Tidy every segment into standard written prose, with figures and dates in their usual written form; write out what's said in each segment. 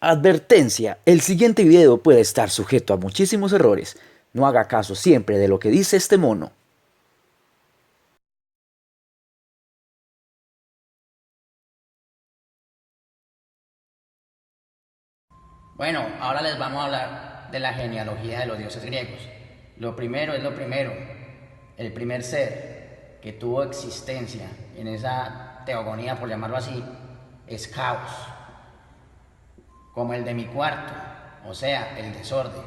Advertencia, el siguiente video puede estar sujeto a muchísimos errores. No haga caso siempre de lo que dice este mono. Bueno, ahora les vamos a hablar de la genealogía de los dioses griegos. Lo primero es lo primero. El primer ser que tuvo existencia en esa teogonía, por llamarlo así, es Caos, como el de mi cuarto, o sea, el desorden.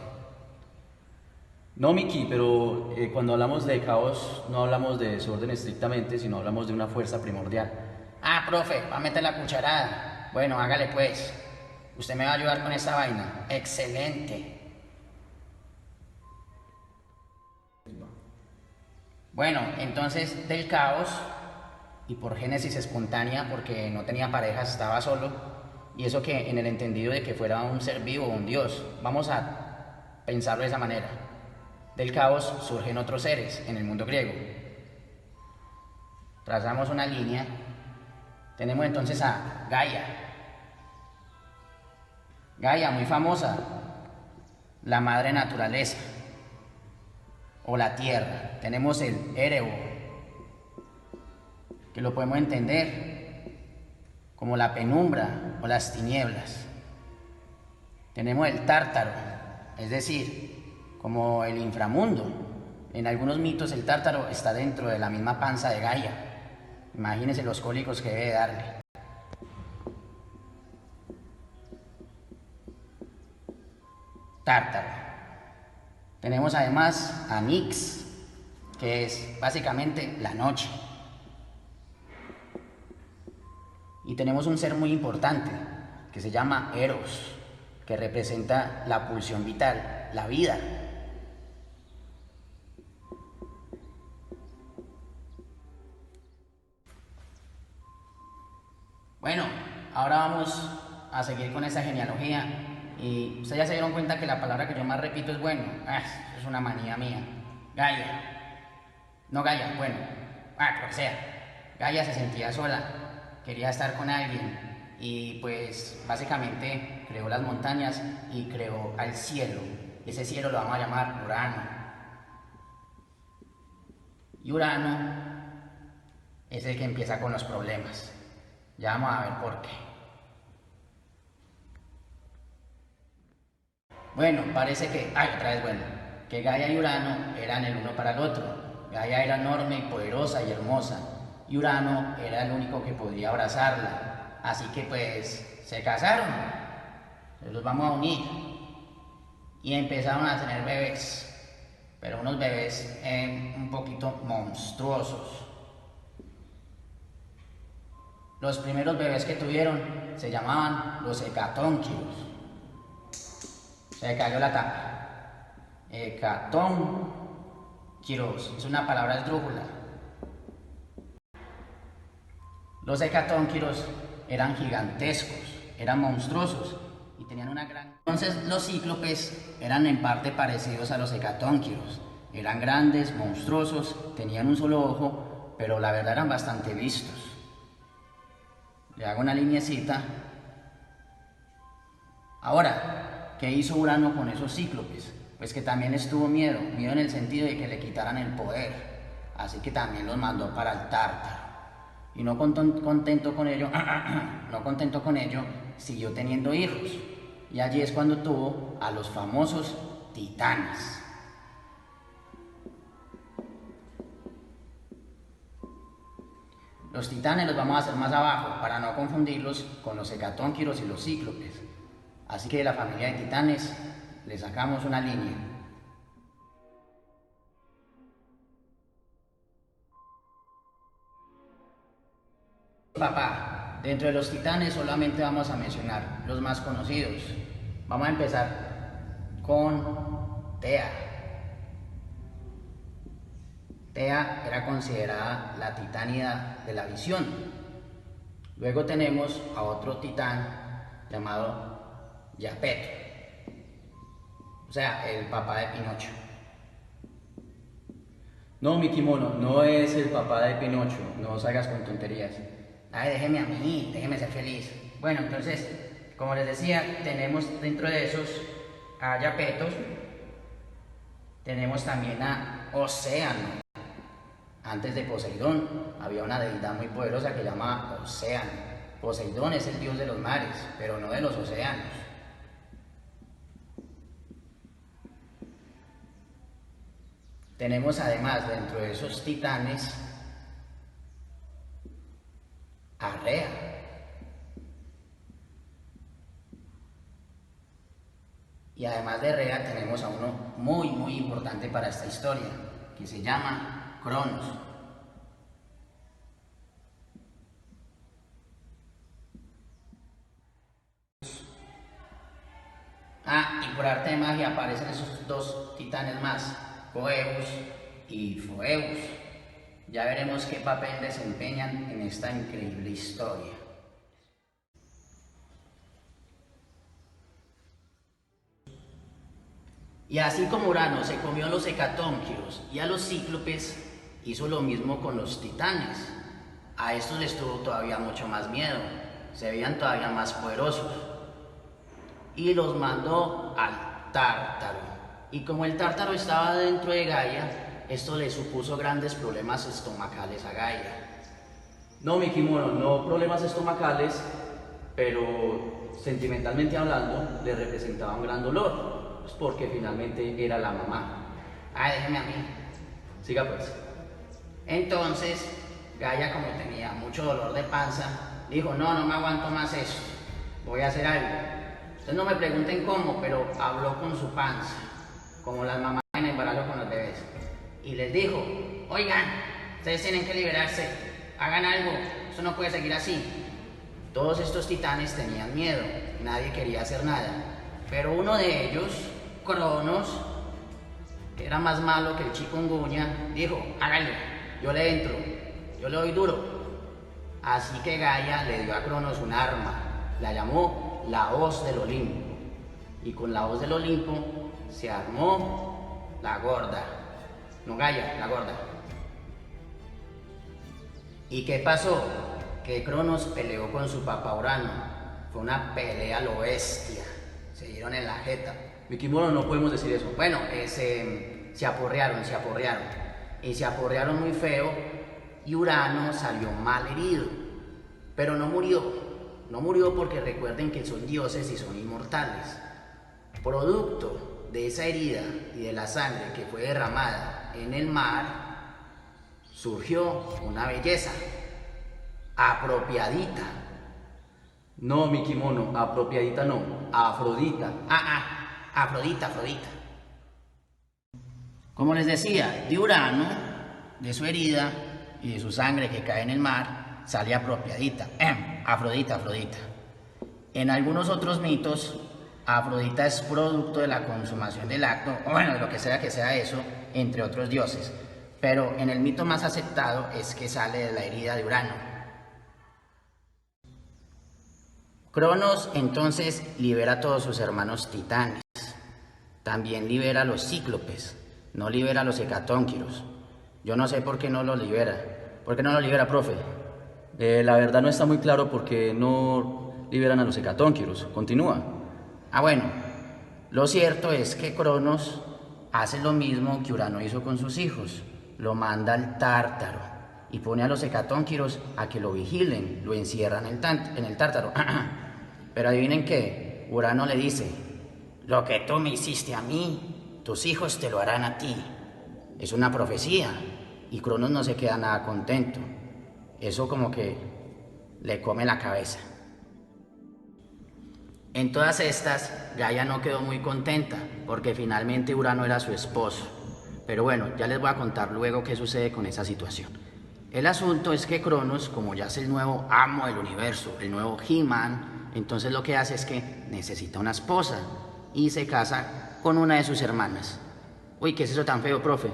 No, Miki, pero cuando hablamos de caos no hablamos de desorden estrictamente, sino hablamos de una fuerza primordial. Ah, profe, va a meter la cucharada. Bueno, hágale pues. Usted me va a ayudar con esta vaina. Excelente. Bueno, entonces del caos y por génesis espontánea, porque no tenía parejas, estaba solo, y eso que en el entendido de que fuera un ser vivo, un dios, vamos a pensarlo de esa manera. Del caos surgen otros seres en el mundo griego. Trazamos una línea, tenemos entonces a Gaia. Gaia, muy famosa, la madre naturaleza o la tierra. Tenemos el Erebo, que lo podemos entender como la penumbra o las tinieblas. Tenemos el Tártaro, es decir, como el inframundo. En algunos mitos el Tártaro está dentro de la misma panza de Gaia. Imagínense los cólicos que debe darle. Tártaro. Tenemos además a Nix, que es básicamente la noche. Y tenemos un ser muy importante, que se llama Eros, que representa la pulsión vital, la vida. Bueno, ahora vamos a seguir con esa genealogía. Y ustedes ya se dieron cuenta que la palabra que yo más repito es bueno. Es una manía mía. Gaia. No Gaia, bueno. Lo que sea. Gaia se sentía sola. Quería estar con alguien. Y pues básicamente creó las montañas y creó al cielo. Ese cielo lo vamos a llamar Urano. Y Urano es el que empieza con los problemas. Ya vamos a ver por qué. Bueno, parece que, otra vez bueno, que Gaia y Urano eran el uno para el otro. Gaia era enorme y poderosa y hermosa, y Urano era el único que podía abrazarla. Así que pues se casaron, se los vamos a unir, y empezaron a tener bebés, pero unos bebés un poquito monstruosos. Los primeros bebés que tuvieron se llamaban los hecatónquiros. Se cayó la tapa. Hecatónquiros, es una palabra esdrújula. Los hecatónquiros eran gigantescos, eran monstruosos y tenían una gran... Entonces los cíclopes eran en parte parecidos a los hecatónquiros. Eran grandes, monstruosos, tenían un solo ojo, pero la verdad eran bastante vistos. Le hago una lineecita. Ahora, ¿qué hizo Urano con esos cíclopes? Pues que también les tuvo miedo en el sentido de que le quitaran el poder. Así que también los mandó para el Tártaro. Y no contento con ello, no contento con ello, siguió teniendo hijos. Y allí es cuando tuvo a los famosos titanes. Los titanes los vamos a hacer más abajo para no confundirlos con los hecatónquiros y los cíclopes. Así que de la familia de titanes le sacamos una línea. Papá, dentro de los titanes solamente vamos a mencionar los más conocidos. Vamos a empezar con Tea. Tea era considerada la titánida de la visión. Luego tenemos a otro titán llamado Yapeto, o sea, el papá de Pinocho. No, Miki Mono, no es el papá de Pinocho, no salgas con tonterías. Ay, déjeme a mí, déjeme ser feliz. Bueno, entonces, como les decía, tenemos dentro de esos a Yapetos, tenemos también a Océano. Antes de Poseidón había una deidad muy poderosa que se llama Océano. Poseidón es el dios de los mares, pero no de los océanos. Tenemos además dentro de esos titanes a Rea. Y además de Rea tenemos a uno muy importante para esta historia, que se llama Cronos. Y por arte de magia aparecen esos dos titanes más, Coeus y Foeus. Ya veremos qué papel desempeñan en esta increíble historia. Y así como Urano se comió a los hecatónquiros y a los cíclopes, hizo lo mismo con los titanes. A estos les tuvo todavía mucho más miedo, se veían todavía más poderosos. Y los mandó al Tártaro. Y como el Tártaro estaba dentro de Gaia, esto le supuso grandes problemas estomacales a Gaia. No, mi kimono, no problemas estomacales, pero sentimentalmente hablando, le representaba un gran dolor, pues porque finalmente era la mamá. Déjeme a mí. Siga pues. Entonces, Gaia, como tenía mucho dolor de panza, dijo, no me aguanto más eso, voy a hacer algo. Ustedes no me pregunten cómo, pero habló con su panza, como las mamás en embarazo con los bebés. Y les dijo, oigan, ustedes tienen que liberarse, hagan algo, esto no puede seguir así. Todos estos titanes tenían miedo, nadie quería hacer nada. Pero uno de ellos, Cronos, que era más malo que el chikungunya, dijo, háganlo, yo le entro, yo le doy duro. Así que Gaia le dio a Cronos un arma, la llamó la hoz del Olimpo. Y con la hoz del Olimpo se armó la gorda. No Gaia, la gorda. ¿Y qué pasó? Que Cronos peleó con su papá Urano. Fue una pelea a lo bestia. Se dieron en la jeta. Mi kimono, no podemos decir eso. Bueno, se aporrearon. Y se aporrearon muy feo. Y Urano salió mal herido. Pero no murió. No murió porque recuerden que son dioses y son inmortales. Producto de esa herida y de la sangre que fue derramada en el mar, surgió una belleza, Apropiadita. No, mi kimono, apropiadita no, Afrodita. Afrodita. Como les decía, de Urano, de su herida y de su sangre que cae en el mar, sale Apropiadita. Afrodita. En algunos otros mitos, Afrodita es producto de la consumación del acto, o bueno, de lo que sea eso, entre otros dioses. Pero en el mito más aceptado es que sale de la herida de Urano. Cronos entonces libera a todos sus hermanos titanes. También libera a los cíclopes, no libera a los hecatónquiros. Yo no sé por qué no los libera. ¿Por qué no los libera, profe? La verdad no está muy claro porque no liberan a los hecatónquiros. Continúa. Bueno, lo cierto es que Cronos hace lo mismo que Urano hizo con sus hijos. Lo manda al Tártaro y pone a los hecatónquiros a que lo vigilen, lo encierran en el Tártaro. Pero adivinen qué, Urano le dice, lo que tú me hiciste a mí, tus hijos te lo harán a ti. Es una profecía y Cronos no se queda nada contento. Eso como que le come la cabeza. En todas estas, Gaia no quedó muy contenta, porque finalmente Urano era su esposo. Pero bueno, ya les voy a contar luego qué sucede con esa situación. El asunto es que Cronos, como ya es el nuevo amo del universo, el nuevo He-Man, entonces lo que hace es que necesita una esposa y se casa con una de sus hermanas. Uy, ¿qué es eso tan feo, profe?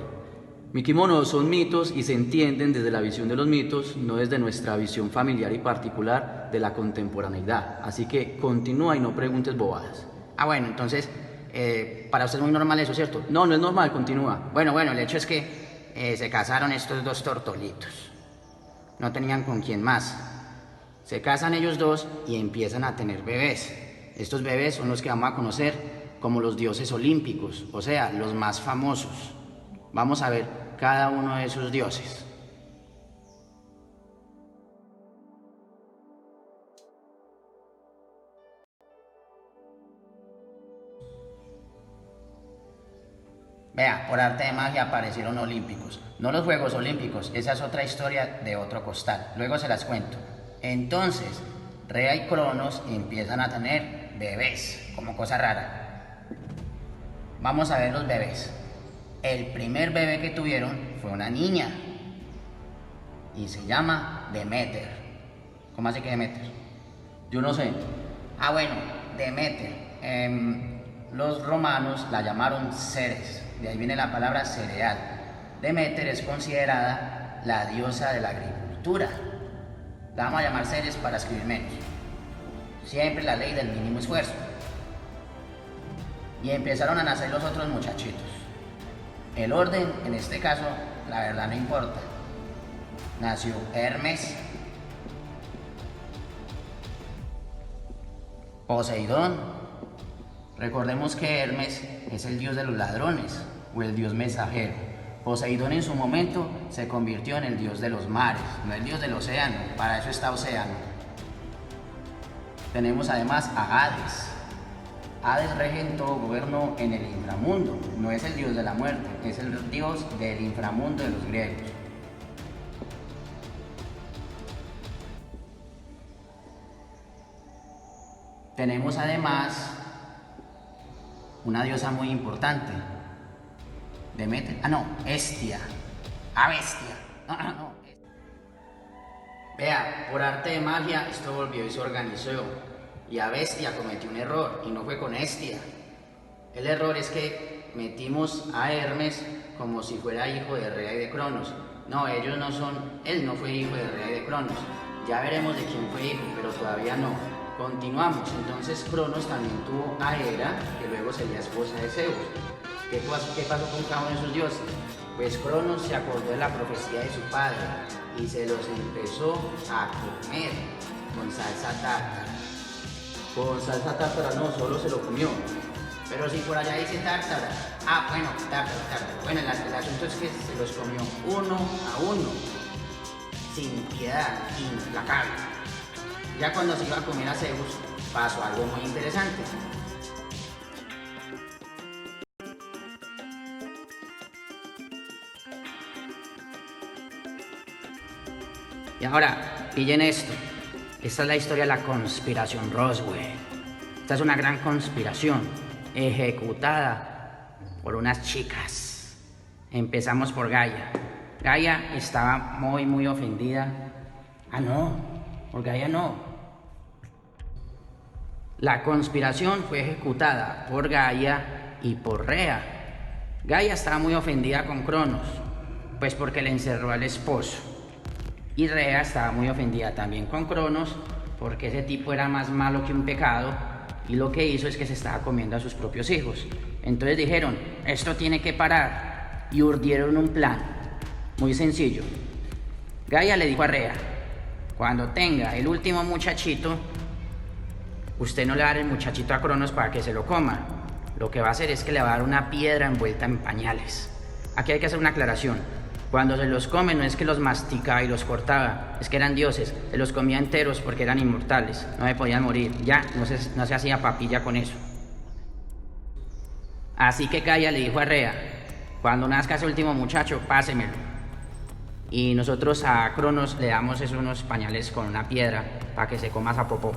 Mi kimono, son mitos y se entienden desde la visión de los mitos, no desde nuestra visión familiar y particular de la contemporaneidad. Así que continúa y no preguntes bobadas. Bueno, entonces, para usted es muy normal eso, ¿cierto? No es normal, continúa. Bueno, el hecho es que se casaron estos dos tortolitos. No tenían con quién más. Se casan ellos dos y empiezan a tener bebés. Estos bebés son los que vamos a conocer como los dioses olímpicos, o sea, los más famosos. Vamos a ver cada uno de esos dioses. Vea, por arte de magia aparecieron olímpicos. No los Juegos Olímpicos, esa es otra historia de otro costal. Luego se las cuento. Entonces, Rea y Cronos empiezan a tener bebés, como cosa rara. Vamos a ver los bebés. El primer bebé que tuvieron fue una niña. Y se llama Demeter. ¿Cómo hace que Demeter? Yo no sé. Ah, bueno, Demeter. Los romanos la llamaron Ceres. De ahí viene la palabra cereal. Demeter es considerada la diosa de la agricultura. La vamos a llamar Ceres para escribir menos. Siempre la ley del mínimo esfuerzo. Y empezaron a nacer los otros muchachitos. El orden, en este caso, la verdad no importa. Nació Hermes, Poseidón. Recordemos que Hermes es el dios de los ladrones o el dios mensajero. Poseidón en su momento se convirtió en el dios de los mares, no el dios del océano, para eso está Océano. Tenemos además a Hades. Hades regentó, gobernó en el inframundo, no es el dios de la muerte, es el dios del inframundo de los griegos. Tenemos además una diosa muy importante, Demeter, Hestia, Avestia, no. Vea, por arte de magia esto volvió y se organizó, y Avestia cometió un error, y no fue con Hestia. El error es que metimos a Hermes como si fuera hijo de Rea y de Cronos. No, ellos no son, él no fue hijo de Rea y de Cronos. Ya veremos de quién fue hijo, pero todavía no. Continuamos, entonces Cronos también tuvo a Hera, que luego sería esposa de Zeus. ¿Qué pasó con cada uno de sus dioses? Pues Cronos se acordó de la profecía de su padre y se los empezó a comer con salsa tártara. Con salsa tártara no, solo se lo comió. Pero si por allá dice tártara. Bueno, tártara. Bueno, el asunto es que se los comió uno a uno, sin piedad, implacable. Ya cuando se iba a comer a Zeus, pasó algo muy interesante. Y ahora, pillen esto. Esta es la historia de la conspiración Roswell. Esta es una gran conspiración ejecutada por unas chicas. Empezamos por Gaia. Gaia estaba muy ofendida. No, por Gaia no. La conspiración fue ejecutada por Gaia y por Rea. Gaia estaba muy ofendida con Cronos, pues porque le encerró al esposo. Y Rea estaba muy ofendida también con Cronos, porque ese tipo era más malo que un pecado, y lo que hizo es que se estaba comiendo a sus propios hijos. Entonces dijeron, esto tiene que parar, y urdieron un plan, muy sencillo. Gaia le dijo a Rea, cuando tenga el último muchachito, usted no le va a dar el muchachito a Cronos para que se lo coma. Lo que va a hacer es que le va a dar una piedra envuelta en pañales. Aquí hay que hacer una aclaración. Cuando se los come no es que los masticaba y los cortaba, es que eran dioses, se los comía enteros porque eran inmortales, no me podían morir, ya no se hacía papilla con eso. Así que Gaia le dijo a Rea, cuando nazca ese último muchacho, pásemelo. Y nosotros a Cronos le damos unos pañales con una piedra para que se coma esa popó.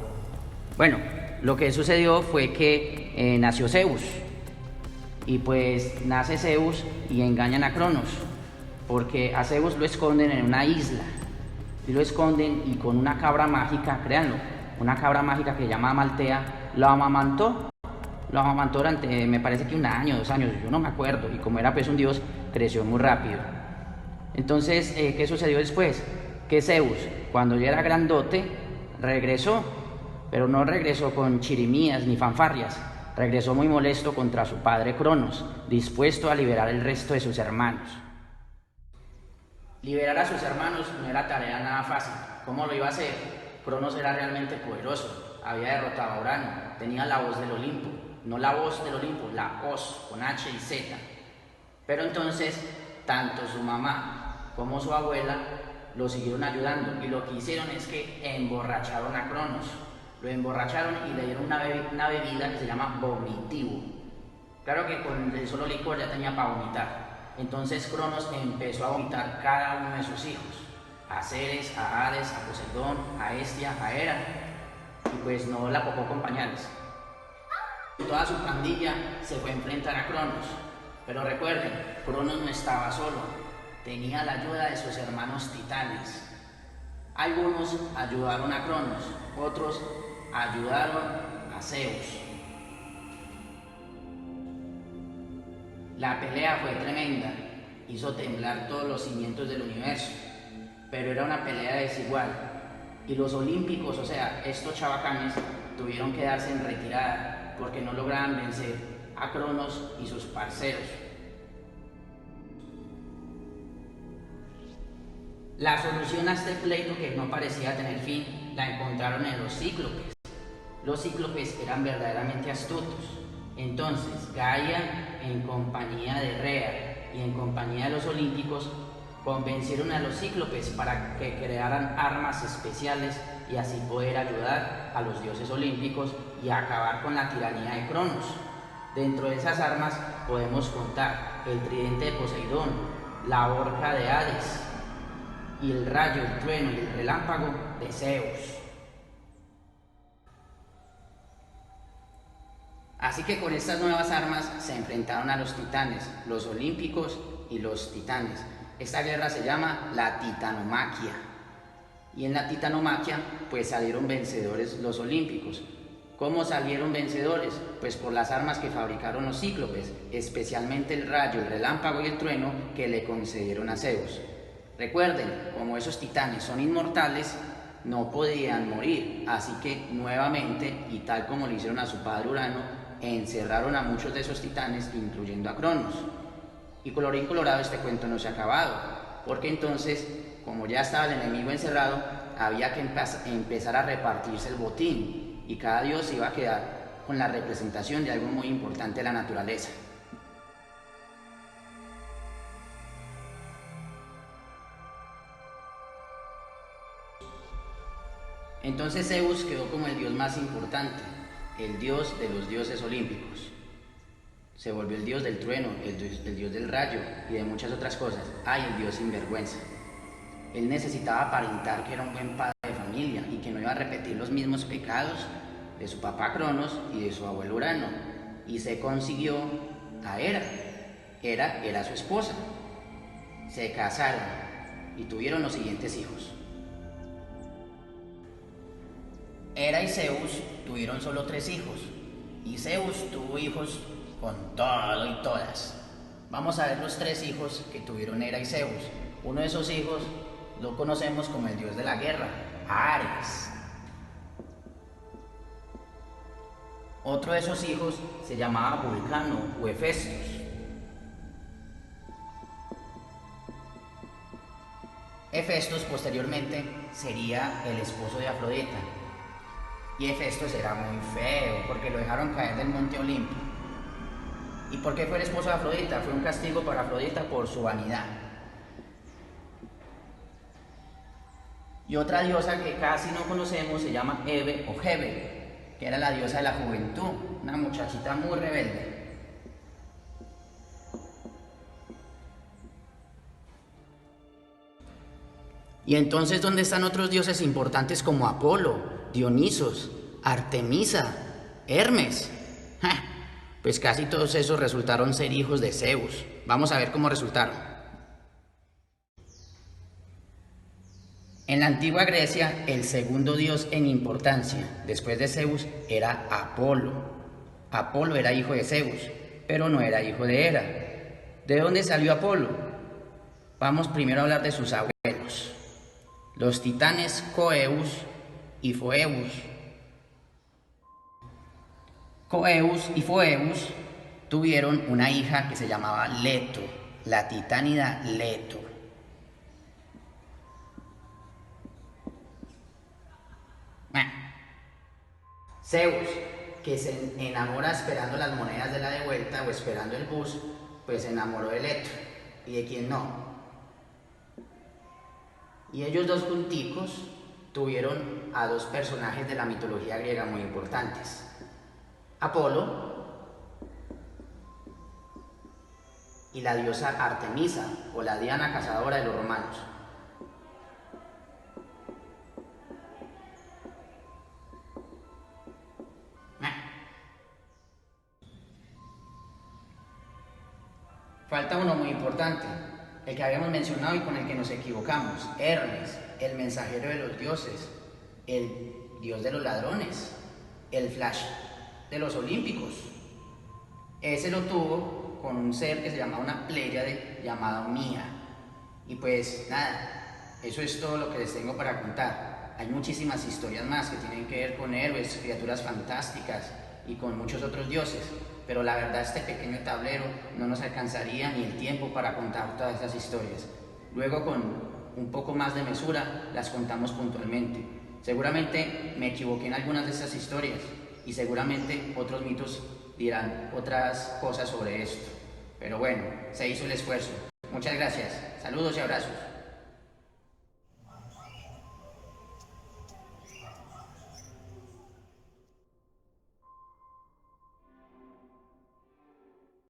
Bueno, lo que sucedió fue que nació Zeus. Y pues nace Zeus y engañan a Cronos. Porque a Zeus lo esconden en una isla. Y lo esconden y con una cabra mágica, créanlo, una cabra mágica que se llama Amaltea, lo amamantó. Lo amamantó durante, me parece que 1 año, 2 años, yo no me acuerdo. Y como era pues un dios, creció muy rápido. Entonces, ¿qué sucedió después? Que Zeus, cuando ya era grandote, regresó. Pero no regresó con chirimías ni fanfarrias. Regresó muy molesto contra su padre Cronos, dispuesto a liberar el resto de sus hermanos. Liberar a sus hermanos no era tarea nada fácil. ¿Cómo lo iba a hacer? Cronos era realmente poderoso, había derrotado a Urano, tenía la voz del Olimpo, no la voz del Olimpo, la voz con H y Z. Pero entonces, tanto su mamá como su abuela lo siguieron ayudando y lo que hicieron es que emborracharon a Cronos. Lo emborracharon y le dieron una bebida que se llama vomitivo. Claro que con el solo licor ya tenía para vomitar. Entonces Cronos empezó a vomitar cada uno de sus hijos. A Ceres, a Hades, a Poseidón, a Hestia, a Hera. Y pues no la popó con pañales. Toda su pandilla se fue a enfrentar a Cronos. Pero recuerden, Cronos no estaba solo. Tenía la ayuda de sus hermanos titanes. Algunos ayudaron a Cronos, otros ayudaron a Zeus. La pelea fue tremenda, hizo temblar todos los cimientos del universo, pero era una pelea desigual. Y los olímpicos, o sea, estos chavacanes, tuvieron que darse en retirada porque no lograban vencer a Cronos y sus parceros. La solución a este pleito que no parecía tener fin la encontraron en los cíclopes. Los cíclopes eran verdaderamente astutos. Entonces Gaia, en compañía de Rea y en compañía de los olímpicos, convencieron a los cíclopes para que crearan armas especiales y así poder ayudar a los dioses olímpicos y acabar con la tiranía de Cronos. Dentro de esas armas podemos contar el tridente de Poseidón, la horca de Hades y el rayo, el trueno y el relámpago de Zeus. Así que con estas nuevas armas se enfrentaron a los titanes, los olímpicos y los titanes. Esta guerra se llama la Titanomaquia. Y en la Titanomaquia pues salieron vencedores los olímpicos. ¿Cómo salieron vencedores? Pues por las armas que fabricaron los cíclopes, especialmente el rayo, el relámpago y el trueno que le concedieron a Zeus. Recuerden, como esos titanes son inmortales, no podían morir, así que nuevamente, y tal como le hicieron a su padre Urano, encerraron a muchos de esos titanes, incluyendo a Cronos. Y colorín colorado, este cuento no se ha acabado, porque entonces, como ya estaba el enemigo encerrado, había que empezar a repartirse el botín, y cada dios iba a quedar con la representación de algo muy importante de la naturaleza. Entonces Zeus quedó como el dios más importante, el dios de los dioses olímpicos. Se volvió el dios del trueno, el dios del rayo y de muchas otras cosas. ¡Ay, el dios sinvergüenza! Él necesitaba aparentar que era un buen padre de familia y que no iba a repetir los mismos pecados de su papá Cronos y de su abuelo Urano. Y se consiguió a Hera. Hera era su esposa. Se casaron y tuvieron los siguientes hijos. Hera y Zeus tuvieron solo 3 hijos, y Zeus tuvo hijos con todo y todas. Vamos a ver los 3 hijos que tuvieron Hera y Zeus. Uno de esos hijos lo conocemos como el dios de la guerra, Ares. Otro de esos hijos se llamaba Vulcano o Hefestos. Hefestos posteriormente sería el esposo de Afrodita. Y Hefestos era muy feo porque lo dejaron caer del monte Olimpo. ¿Y por qué fue el esposo de Afrodita? Fue un castigo para Afrodita por su vanidad. Y otra diosa que casi no conocemos se llama Hebe o Hebe, que era la diosa de la juventud, una muchachita muy rebelde. Y entonces, ¿dónde están otros dioses importantes como Apolo, Dionisos, Artemisa, Hermes? Pues casi todos esos resultaron ser hijos de Zeus. Vamos a ver cómo resultaron. En la antigua Grecia, el segundo dios en importancia, después de Zeus, era Apolo. Apolo era hijo de Zeus, pero no era hijo de Hera. ¿De dónde salió Apolo? Vamos primero a hablar de sus abuelos, los titanes Coeus y Foeus. Coeus y Foeus tuvieron una hija que se llamaba Leto, la titánida Leto. Zeus, que se enamora esperando las monedas de la de vuelta o esperando el bus, pues se enamoró de Leto. ¿Y de quién no? Y ellos dos junticos tuvieron a dos personajes de la mitología griega muy importantes. Apolo y la diosa Artemisa, o la Diana cazadora de los romanos. Falta uno muy importante, el que habíamos mencionado y con el que nos equivocamos: Hermes, el mensajero de los dioses, el dios de los ladrones, el Flash de los olímpicos. Ese lo tuvo con un ser que se llamaba una pléyade llamada Mía. Y pues nada, eso es todo lo que les tengo para contar. Hay muchísimas historias más que tienen que ver con héroes, criaturas fantásticas y con muchos otros dioses, pero la verdad este pequeño tablero no nos alcanzaría ni el tiempo para contar todas esas historias. Luego, con un poco más de mesura, las contamos puntualmente. Seguramente me equivoqué en algunas de esas historias y seguramente otros mitos dirán otras cosas sobre esto. Pero bueno, se hizo el esfuerzo. Muchas gracias. Saludos y abrazos.